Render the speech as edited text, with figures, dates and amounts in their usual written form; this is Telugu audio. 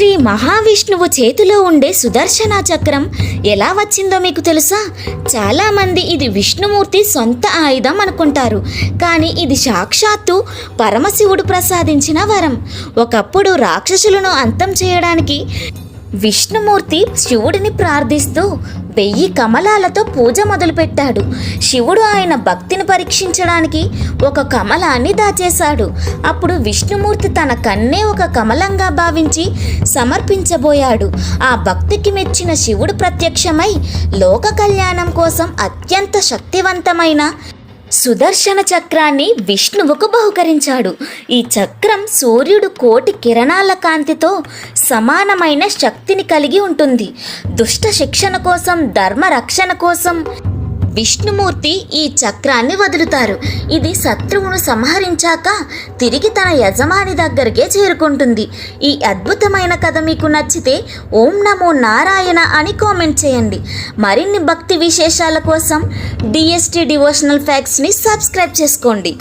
శ్రీ మహావిష్ణువు చేతిలో ఉండే సుదర్శన చక్రం ఎలా వచ్చిందో మీకు తెలుసా? చాలామంది ఇది విష్ణుమూర్తి సొంత ఆయుధం అనుకుంటారు, కానీ ఇది సాక్షాత్తు పరమశివుడు ప్రసాదించిన వరం. ఒకప్పుడు రాక్షసులను అంతం చేయడానికి విష్ణుమూర్తి శివుడిని ప్రార్థిస్తూ 1000 కమలాలతో పూజ మొదలుపెట్టాడు. శివుడు ఆయన భక్తిని పరీక్షించడానికి ఒక కమలాన్ని దాచేశాడు. అప్పుడు విష్ణుమూర్తి తన కన్నే ఒక కమలంగా భావించి సమర్పించబోయాడు. ఆ భక్తికి మెచ్చిన శివుడు ప్రత్యక్షమై లోక కళ్యాణం కోసం అత్యంత శక్తివంతమైన సుదర్శన చక్రాన్ని విష్ణువుకు బహుకరించాడు. ఈ చక్రం సూర్యుడు కోటి కిరణాల కాంతితో సమానమైన శక్తిని కలిగి ఉంటుంది. దుష్ట శిక్షణ కోసం, ధర్మ రక్షణ కోసం విష్ణుమూర్తి ఈ చక్రాన్ని వదులుతారు. ఇది శత్రువును సంహరించాక తిరిగి తన యజమాని దగ్గరికే చేరుకుంటుంది. ఈ అద్భుతమైన కథ మీకు నచ్చితే ఓం నమో నారాయణ అని కామెంట్ చేయండి. మరిన్ని భక్తి విశేషాల కోసం డిఎస్టీ డివోషనల్ ఫ్యాక్ట్స్ని సబ్స్క్రైబ్ చేసుకోండి.